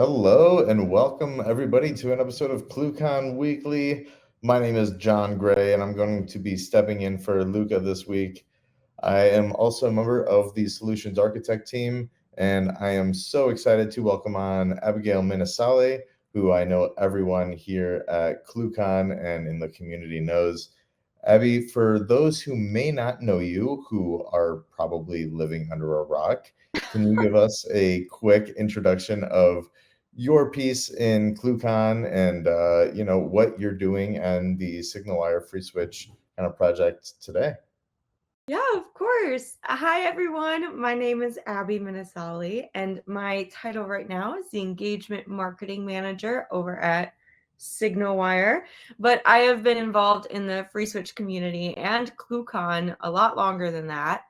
Hello and welcome everybody to an episode of ClueCon Weekly. My name is John Gray and I'm going to be stepping in for Luca this week. I am also a member of the Solutions Architect team and I am so excited to welcome on Abbi Minessale, who I know everyone here at ClueCon and in the community knows. Abbi, for those who may not know you, who are probably living under a rock, can you give us a quick introduction of your piece in ClueCon and what you're doing and the SignalWire Free Switch kind of project today? Yeah, of course. Hi, everyone. My name is Abbi Minessale, and my title right now is the Engagement Marketing Manager over at SignalWire. But I have been involved in the Free Switch community and ClueCon a lot longer than that.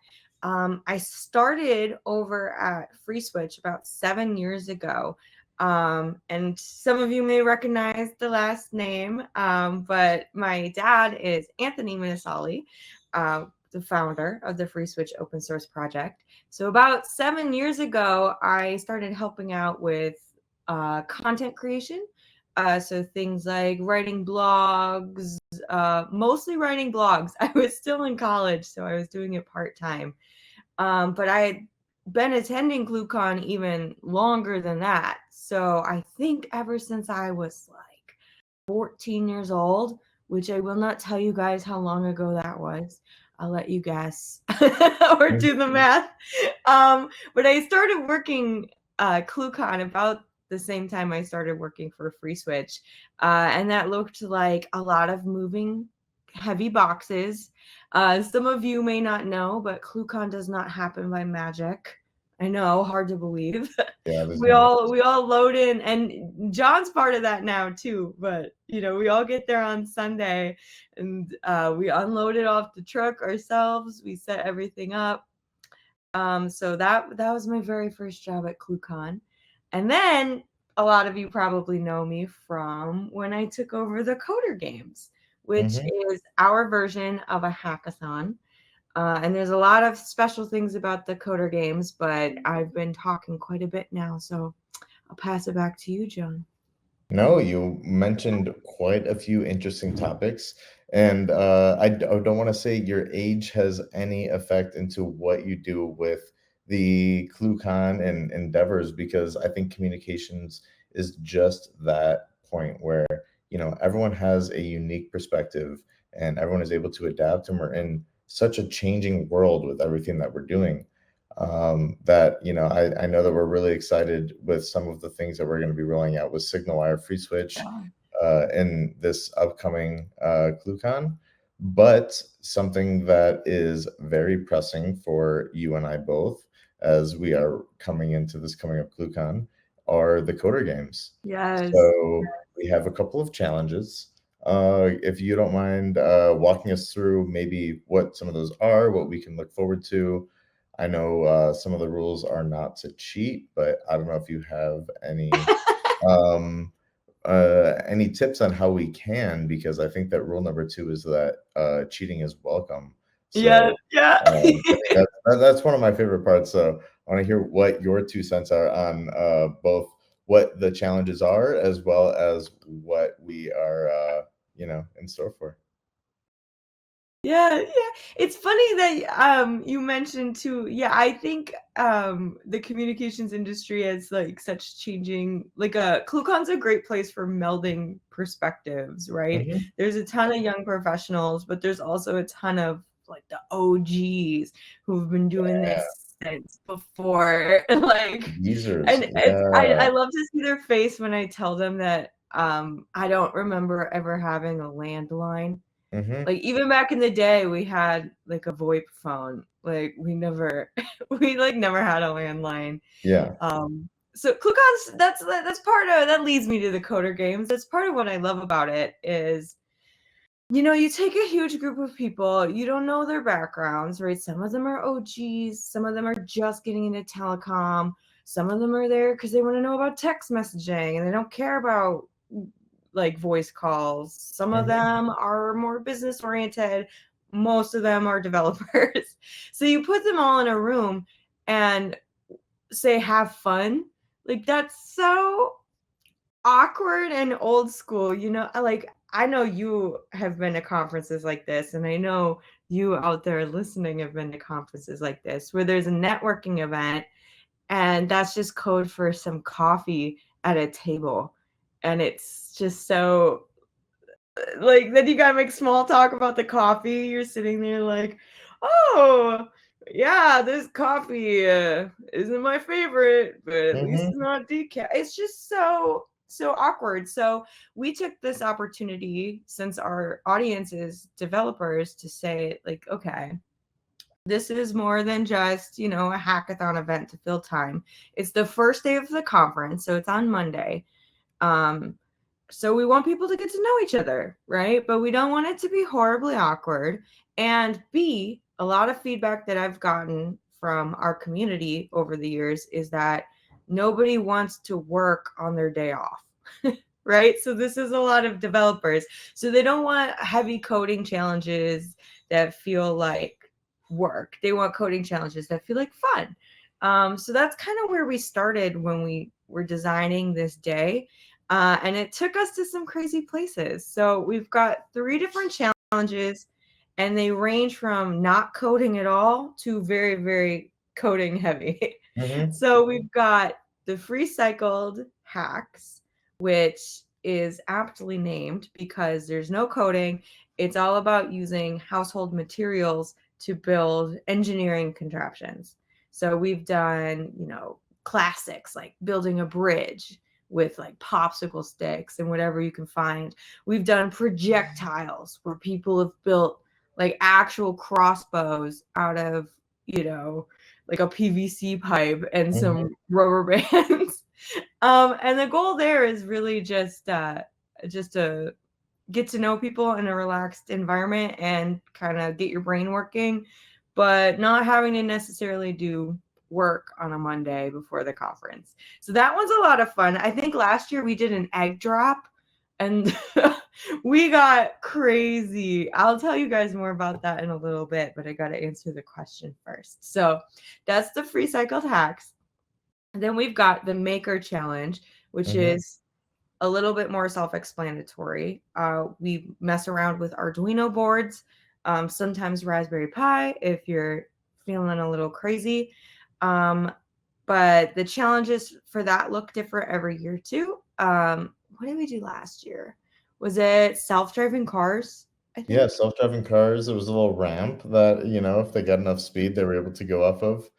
I started over at Free Switch about 7 years ago. And some of you may recognize the last name, but my dad is Anthony Minessale, the founder of the Free Switch open source project. So about 7 years ago, I started helping out with content creation. So things like writing blogs, mostly writing blogs. I was still in college, so I was doing it part-time. But I had been attending ClueCon even longer than that. So I think ever since I was like 14 years old, which I will not tell you guys how long ago that was. I'll let you guess or do the math. But I started working ClueCon about the same time I started working for Free Switch. And that looked like a lot of moving heavy boxes. Some of you may not know, but ClueCon does not happen by magic. I know, hard to believe. Yeah, there's we no way. all load in, and John's part of that now too. But we all get there on Sunday, and we unload it off the truck ourselves. We set everything up. So that was my very first job at ClueCon, and then a lot of you probably know me from when I took over the Coder Games, which Mhm. is our version of a hackathon. And there's a lot of special things about the Coder Games, but I've been talking quite a bit now, so I'll pass it back to you, John. No, you mentioned quite a few interesting topics, and I don't want to say your age has any effect into what you do with the ClueCon and endeavors, because I think communications is just that point where, everyone has a unique perspective and everyone is able to adapt, and we're in such a changing world with everything that we're doing. That I know that we're really excited with some of the things that we're going to be rolling out with SignalWire Free Switch in this upcoming ClueCon. But something that is very pressing for you and I both, as we are coming into this coming up ClueCon, are the Coder Games. Yes. So we have a couple of challenges. If you don't mind walking us through maybe what some of those are, what we can look forward to. I know some of the rules are not to cheat, but I don't know if you have um, any tips on how we can, because I think that rule number 2 is that cheating is welcome. Yeah, So yeah. that's one of my favorite parts. So I want to hear what your 2 cents are on both what the challenges are as well as what we are, in store for. Yeah, yeah. It's funny that you mentioned too. Yeah, I think the communications industry is like such changing. Like ClueCon's a great place for melding perspectives, right? Mhm. There's a ton of young professionals, but there's also a ton of like the OGs who've been doing Yeah, this since before. Like, users. and I Yeah. love to see their face when I tell them that I don't remember ever having a landline. Hmm. Like even back in the day, we had like a VoIP phone. Like we never, we like never had a landline. Yeah. So ClueCon's that's part of that leads me to the Coder Games. That's part of what I love about it is, you take a huge group of people, you don't know their backgrounds, right? Some of them are OGs, some of them are just getting into telecom, some of them are there because they want to know about text messaging and they don't care about like voice calls. Some of Hmm. them are more business oriented. Most of them are developers. So you put them all in a room and say have fun. Like that's so awkward and old school. I know you have been to conferences like this, and I know you out there listening have been to conferences like this, where there's a networking event, and that's just code for some coffee at a table. And it's just so like, then you gotta make small talk about the coffee. You're sitting there like, oh, yeah, this coffee isn't my favorite, but at least Mm-hmm. it's not decaf. It's just so awkward. So we took this opportunity, since our audience is developers, to say like, okay, this is more than just, a hackathon event to fill time. It's the first day of the conference, so it's on Monday. um so we want people to get to know each other, right? But we don't want it to be horribly awkward. And B, a lot of feedback that I've gotten from our community over the years is that nobody wants to work on their day off. Right? So this is a lot of developers. So they don't want heavy coding challenges that feel like work. They want coding challenges that feel like fun. So that's kind of where we started when we were designing this day. And it took us to some crazy places. So we've got 3 different challenges, and they range from not coding at all to very, very coding heavy. Mm-hmm. So we've got the free cycled hacks, which is aptly named because there's no coding. It's all about using household materials to build engineering contraptions. So we've done, classics like building a bridge with like popsicle sticks and whatever you can find. We've done projectiles where people have built like actual crossbows out of, like a PVC pipe and Mm-hmm. some rubber bands. And the goal there is really just to get to know people in a relaxed environment and kind of get your brain working, but not having to necessarily do work on a Monday before the conference. So that one's a lot of fun. I think last year we did an egg drop, and we got crazy. I'll tell you guys more about that in a little bit, but I got to answer the question first. So that's the free cycled hacks. And then we've got the maker challenge, which Mm-hmm. is a little bit more self-explanatory. We mess around with Arduino boards, sometimes Raspberry Pi if you're feeling a little crazy. But the challenges for that look different every year too. What did we do last year? Was it self-driving cars, I Yeah, think? self-driving cars. There was a little ramp that, if they got enough speed, they were able to go off of.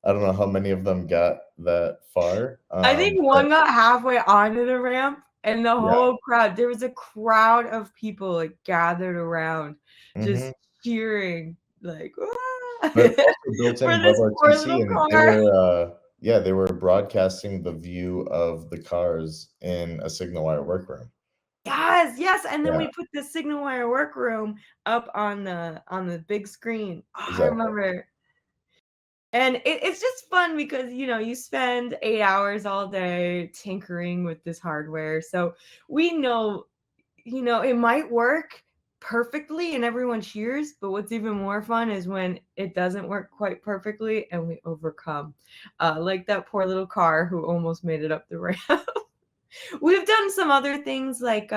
I don't know how many of them got that far. I think But one got halfway onto the ramp, and the yeah. whole crowd, there was a crowd of people like gathered around Mm-hmm. just cheering like, "Ah," But also for built-in this poor WebRTC, little and car. they were broadcasting the view of the cars in a SignalWire workroom. Yes, yes, and then Yeah, we put the signal wire workroom up on the big screen. Oh, I exactly. remember. And it's just fun because, you spend 8 hours all day tinkering with this hardware. So we know, it might work perfectly and everyone cheers, but what's even more fun is when it doesn't work quite perfectly and we overcome. Like that poor little car who almost made it up the ramp. We've done some other things like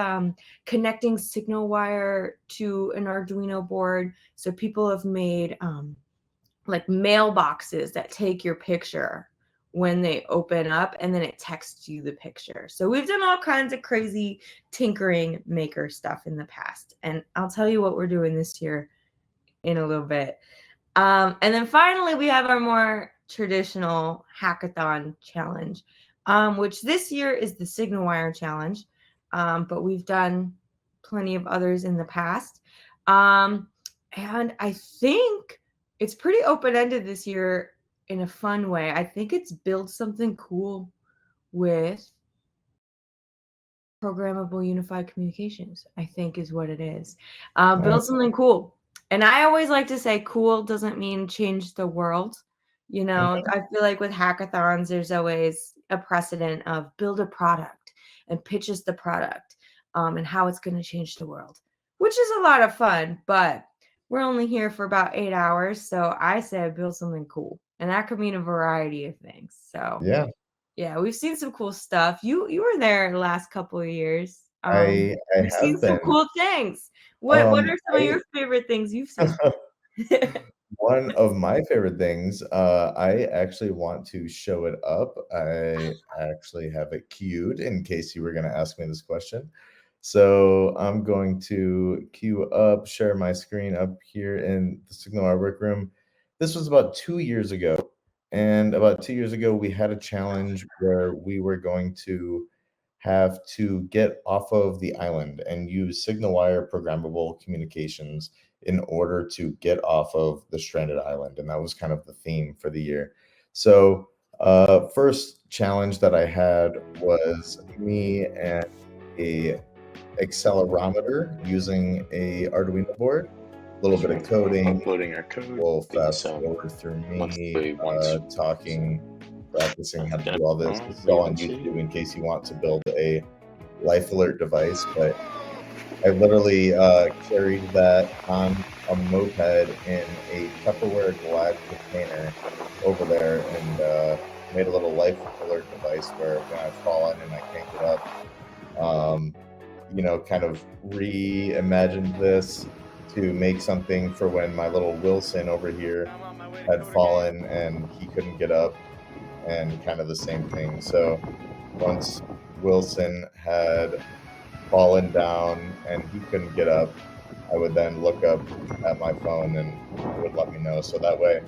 connecting signal wire to an Arduino board. So people have made like mailboxes that take your picture when they open up, and then it texts you the picture. So we've done all kinds of crazy tinkering maker stuff in the past. And I'll tell you what we're doing this year in a little bit. And then finally, we have our more traditional hackathon challenge, which this year is the Signal Wire challenge. But we've done plenty of others in the past. Um, and I think it's pretty open ended this year in a fun way. I think it's build something cool with programmable unified communications, I think is what it is. Build Nice. something cool. And I always like to say cool doesn't mean change the world. Mhm. I feel like with hackathons, there's always a precedent of build a product and pitch us the product, and how it's going to change the world, which is a lot of fun. But we're only here for about 8 hours. So I say build something cool. And that could mean a variety of things. So Yeah. Yeah, we've seen some cool stuff. You were there the last couple of years. I We've seen have some been. cool things. What are some of I your favorite things you've seen? One of my favorite things, I actually want to show it up. I actually have it queued in case you were gonna ask me this question. So I'm going to queue up, share my screen up here in the Signal Art Work Room. This was about 2 years ago, and about 2 years ago, we had a challenge where we were going to have to get off of the island and use signal wire programmable communications in order to get off of the stranded island, and that was kind of the theme for the year. So, first challenge that I had was me and a accelerometer using a Arduino board, a little bit of coding. Uploading our code. We'll fast So forward through me once talking, practicing how to do all this. This is we all on will see. YouTube in case you want to build a life alert device, but I literally carried that on a moped in a Tupperware glass container over there and made a little life alert device where when I've fallen and I can't get up, kind of reimagined this to make something for when my little Wilson over here had fallen and he couldn't get up, and kind of the same thing. So once Wilson had fallen down and he couldn't get up, I would then look up at my phone and it would let me know. So that way,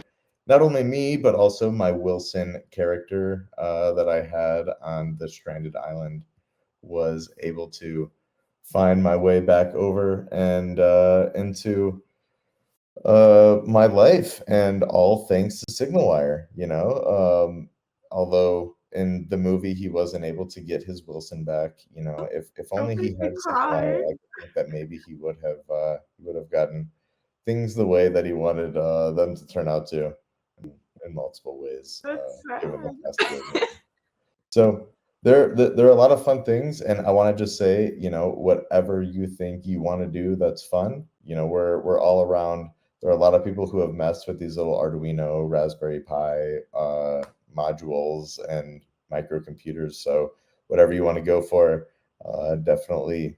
not only me, but also my Wilson character that I had on the stranded island was able to find my way back over and into my life, and all thanks to Signal Wire, although in the movie he wasn't able to get his Wilson back, if Don't only he make me had Signal Wire, cry. I think that maybe he would have gotten things the way that he wanted them to turn out to in multiple ways, That's given the sad. past of the movie. So there are a lot of fun things, and I want to just say, whatever you think you want to do, that's fun. We're all around. There are a lot of people who have messed with these little Arduino, Raspberry Pi modules and microcomputers. So whatever you want to go for, definitely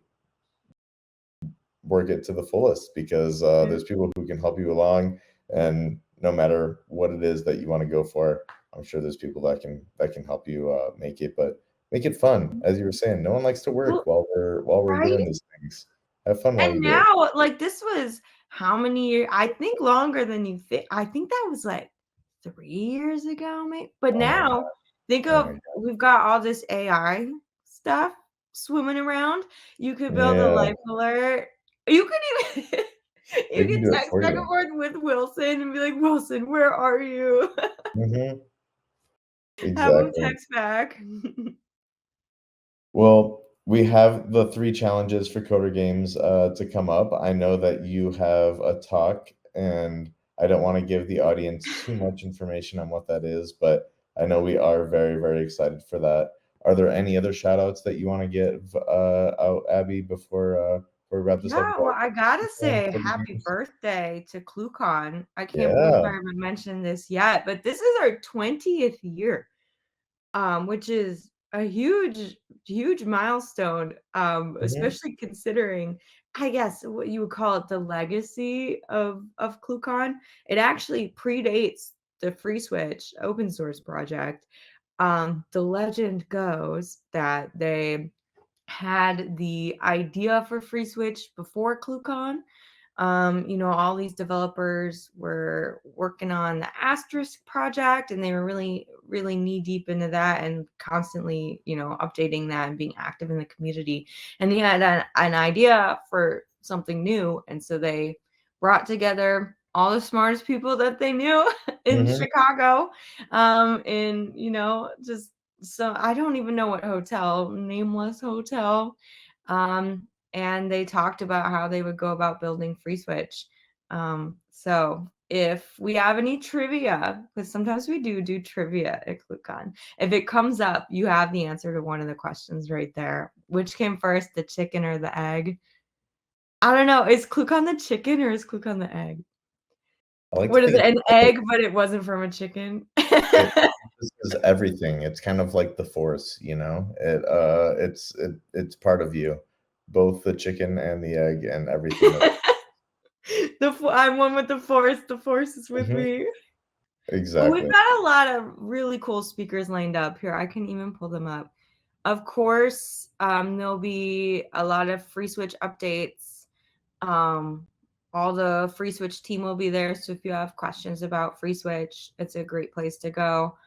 work it to the fullest because there's people who can help you along, and no matter what it is that you want to go for, I'm sure there's people that can help you make it, but make it fun. As you were saying, no one likes to work Well, while we're right? doing these things. Have fun while And you do it. now, like, this was how many years? I think longer than you think. I think that was like 3 years ago, maybe. But Oh my now, god. think Oh my of god. we've got all this AI stuff swimming around. You could build a Yeah, life alert. You could even they you can could do it text for back and you. forth with Wilson and be like, "Wilson, where are you?" Hmm. Have him Exactly. text back. Well, we have the 3 challenges for Coder Games, to come up. I know that you have a talk, and I don't wanna give the audience too much information on what that is, but I know we are very, very excited for that. Are there any other shout outs that you wanna give, out, Abby, before we wrap this up Yeah, well, about I gotta ClueCon, say Coder happy Games? birthday to ClueCon. I can't believe I Yeah. haven't mentioned this yet, but this is our 20th year, which is a huge, huge milestone, Mhm, especially considering, I guess, what you would call it the legacy of ClueCon. It actually predates the Free Switch open source project. The legend goes that they had the idea for Free Switch before ClueCon. All these developers were working on the Asterisk project and they were really, really knee deep into that and constantly, updating that and being active in the community. And they had an idea for something new. And so they brought together all the smartest people that they knew in mhm, Chicago. Just so I don't even know what hotel, nameless hotel. And they talked about how they would go about building Free Switch. So if we have any trivia, because sometimes we do trivia at ClueCon, if it comes up, you have the answer to one of the questions right there. Which came first, the chicken or the egg? I don't know. Is ClueCon the chicken or is ClueCon the egg? I like to What is think it? it's An both. egg, but it wasn't from a chicken? It encompasses everything. It's kind of like the Force, you know? It's part of you, both the chicken and the egg and everything that I'm one with the Force. The Force is with Mhm, me. Well, we've exactly. got a lot of really cool speakers lined up here. I can even pull them up. Of course, there'll be a lot of Free Switch updates. Um, all the Free Switch team will be there. So if you have questions about Free Switch, it's a great place to go.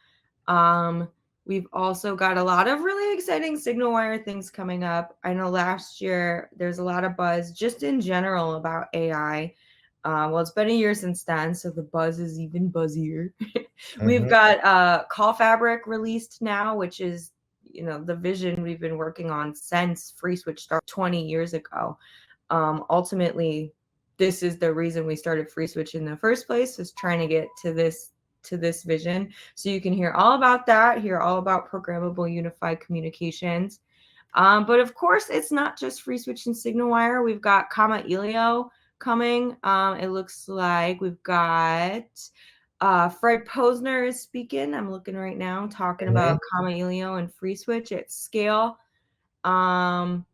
Um, we've also got a lot of really exciting SignalWire things coming up. I know last year there's a lot of buzz just in general about AI. Well, it's been a year since then, so the buzz is even buzzier. We've Mhm, got Call Fabric released now, which is the vision we've been working on since Free Switch started 20 years ago. Ultimately, this is the reason we started Free Switch in the first place, was trying to get to this vision. So you can hear all about that, hear all about programmable unified communications. But of course, it's not just Free Switch and SignalWire. We've got Comma Elio coming. It looks like we've got Fred Posner is speaking. I'm looking right now, talking mhm, about Comma Elio and Free Switch at scale. Um,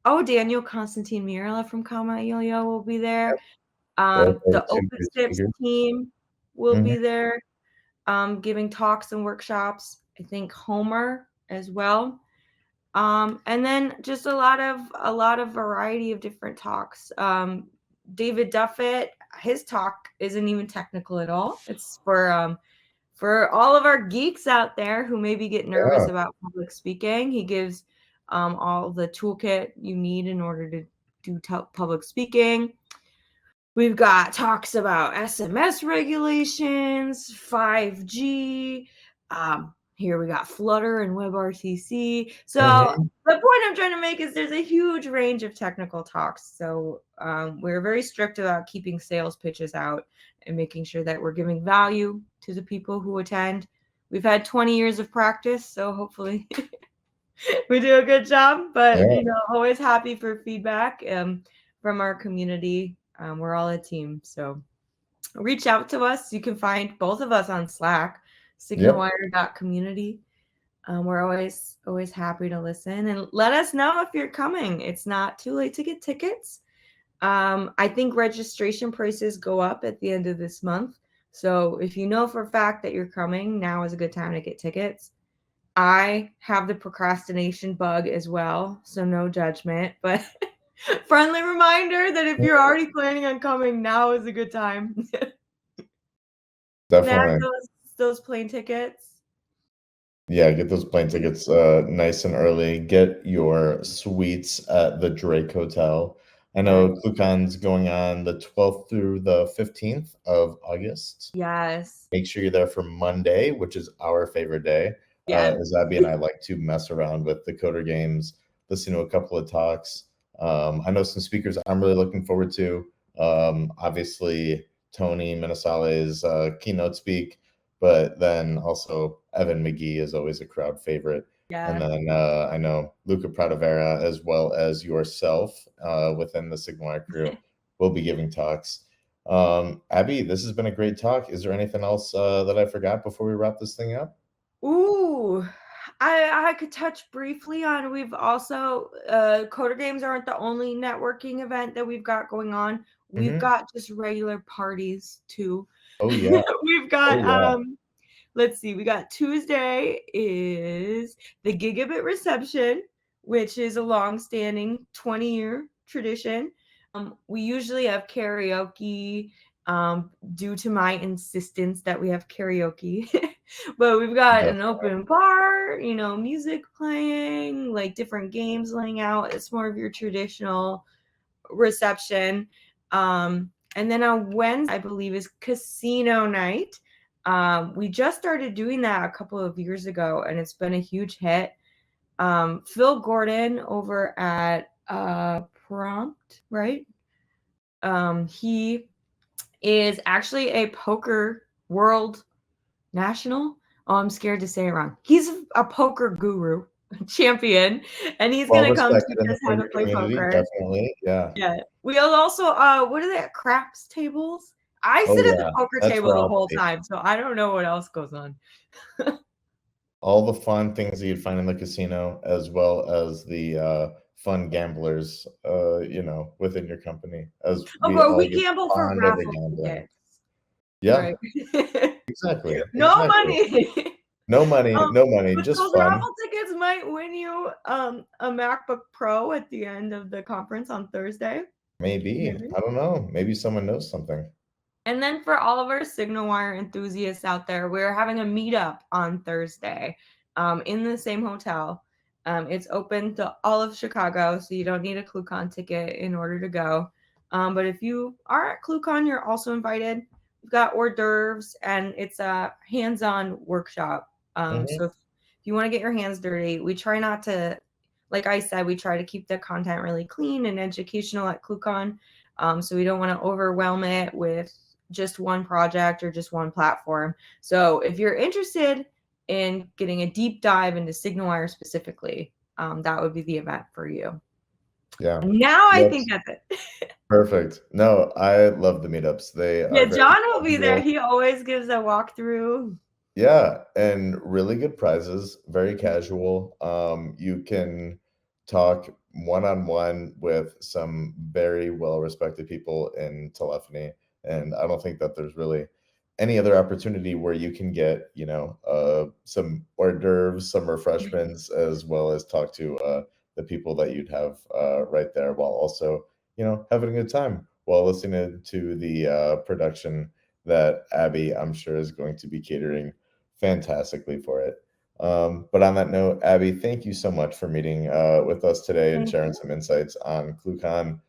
Oh, Daniel Constantine Mirala from Comma Elio will be there. those are The 2 great OpenStips speakers. team will Mhm, be there, giving talks and workshops. I think Homer as well. And then just a lot of variety of different talks. David Duffett, his talk isn't even technical at all. It's for all of our geeks out there who maybe get nervous yeah, about public speaking. He gives all the toolkit you need in order to do public speaking. We've got talks about SMS regulations, 5G. Here we got Flutter and WebRTC. So mhm, the point I'm trying to make is there's a huge range of technical talks. So we're very strict about keeping sales pitches out and making sure that we're giving value to the people who attend. We've had 20 years of practice, so hopefully we do a good job. But yeah, always happy for feedback from our community. We're all a team, so reach out to us. You can find both of us on Slack, yep, signalwire.community. We're always happy to listen, and let us know if you're coming. It's not too late to get tickets. I think registration prices go up at the end of this month. So if you know for a fact that you're coming, now is a good time to get tickets. I have the procrastination bug as well, so no judgment, but friendly reminder that if you're already planning on coming, now is a good time. Snag definitely. those plane tickets. Yeah, get those plane tickets, nice and early. Get your suites at the Drake Hotel. I Yeah. know ClueCon's going on the 12th through the 15th of August. Yes. Make sure you're there for Monday, which is our favorite day, Yeah. as Abby and I like to mess around with the coder games, listen to a couple of talks. I know some speakers I'm really looking forward to. Obviously, Tony Minnesale's keynote speak, but then also Evan McGee is always a crowd favorite. And Yeah. then I know Luca Pradovera, as well as yourself within the Sigma crew, will be giving talks. Abby, this has been a great talk. Is there anything else that I forgot before we wrap this thing up? Ooh, I could touch briefly on we've also Coder Games aren't the only networking event that we've got going on. We've Hmm. got just regular parties too. Oh yeah. We've Oh got yeah. let's see, we got Tuesday is the Gigabit reception, which is a long-standing 20-year tradition. We usually have karaoke due to my insistence that we have karaoke. But we've got an Definitely. open bar, music playing, like different games laying out. It's more of your traditional reception. And then on Wednesday, I believe, is casino night. We just started doing that a couple of years ago, and it's been a huge hit. Phil Gordon over at Prompt, right? He is actually a poker world national. Oh, I'm scared to say it wrong. He's a poker guru, champion, and he's Well gonna come teach respected in the us how to poker play community, poker. definitely. Yeah. Yeah. We'll also what are they, craps tables? I Oh sit at the yeah, poker that's table where the I'll whole be. time, so I don't know what else goes on. All the fun things that you'd find in the casino, as well as the fun gamblers, within your company, as Oh, we bro, all we get gamble for fond of the raffle gambling. tickets, Yeah, right? exactly, No exactly. money. No money, Um, no money, but just those fun. raffle tickets might win you a MacBook Pro at the end of the conference on Thursday. Maybe. Maybe. I don't know. Maybe someone knows something. And then for all of our SignalWire enthusiasts out there, we're having a meetup on Thursday in the same hotel. It's open to all of Chicago, so you don't need a ClueCon ticket in order to go. But if you are at ClueCon, you're also invited. We've got hors d'oeuvres, and it's a hands-on workshop. Mhm. So if you want to get your hands dirty, we try not to, like I said, we try to keep the content really clean and educational at ClueCon. So we don't want to overwhelm it with just one project or just one platform. So if you're interested in getting a deep dive into SignalWire specifically, that would be the event for you. Yeah. Now I think That's that's it. perfect. No, I love the meetups. They are Yeah, very John will be there. casual. He always gives a walkthrough. Yeah, and really good prizes, very casual. You can talk one-on-one with some very well-respected people in telephony, and I don't think that there's really any other opportunity where you can get, some hors d'oeuvres, some refreshments, as well as talk to the people that you'd have right there, while also, having a good time while listening to the production that Abby, I'm sure, is going to be catering fantastically for it. But on that note, Abby, thank you so much for meeting with us today and Thank sharing you. some insights on ClueCon.